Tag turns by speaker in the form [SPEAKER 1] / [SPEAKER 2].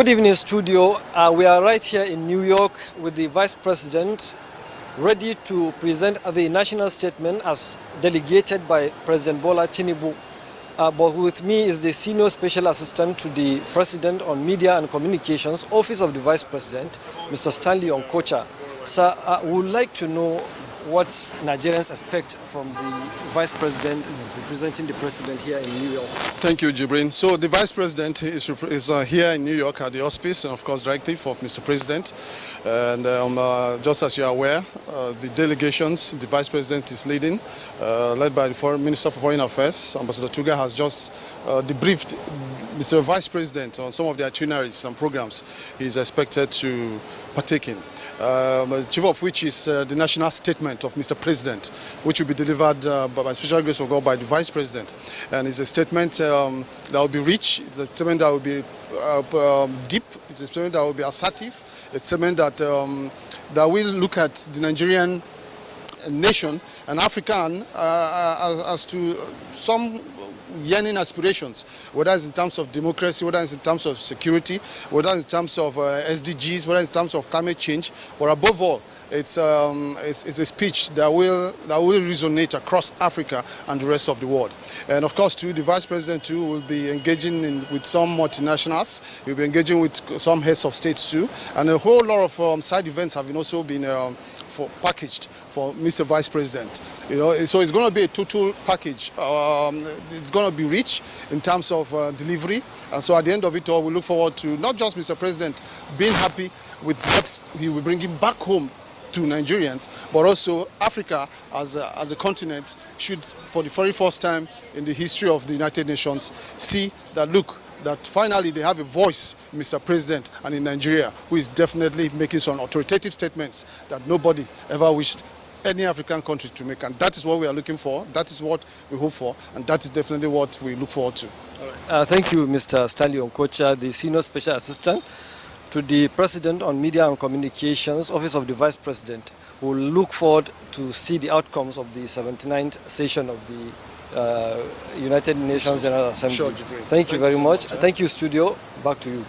[SPEAKER 1] Good evening, studio. We are right here in New York with the Vice President, ready to present the national statement as delegated by President Bola Tinubu. But with me is the Senior Special Assistant to the President on Media and Communications, Office of the Vice President, Mr. Stanley Onkocha. Sir, we would like to know what Nigerians expect from the Vice President representing the President here in New York.
[SPEAKER 2] Thank you, Jibrin. So the Vice President is here in New York at the auspice and, of course, directive of Mr. President. And just as you are aware, the delegations the Vice President is leading, led by the Minister for Foreign Affairs, Ambassador Tuga, has just debriefed Mr. Vice President on some of the itineraries and programs he is expected to partake in. Chief of which is the national statement of Mr. President, which will be delivered by special grace of God by the Vice President. And it's a statement that will be rich, it's a statement that will be deep, it's a statement that will be assertive, it's a statement that, that will look at the Nigerian nation and African as to some yearning aspirations, whether it's in terms of democracy, whether it's in terms of security, whether it's in terms of SDGs, whether it's in terms of climate change, but above all, it's a speech that will resonate across Africa and the rest of the world. And of course, too, the Vice President too will be engaging with some multinationals. He'll be engaging with some heads of states too, and a whole lot of side events have also been packaged for Mr. Vice President. You know, so it's going to be a total package. It's going to be rich in terms of delivery, and so at the end of it all, we look forward to not just Mr. President being happy with what he will bring him back home to Nigerians, but also Africa as a continent should, for the very first time in the history of the United Nations, see that, look, that finally they have a voice, Mr. President, and in Nigeria, who is definitely making some authoritative statements that nobody ever wished any African country to make. And that is what we are looking for, that is what we hope for, and that is definitely what we look forward to.
[SPEAKER 1] All right. Thank you, Mr. Stanley Onkocha, the Senior Special Assistant to the President on Media and Communications, Office of the Vice President. We will look forward to see the outcomes of the 79th session of the United Nations General Assembly.
[SPEAKER 2] Sure,
[SPEAKER 1] Thank you very much. Thank you, studio. Back to you.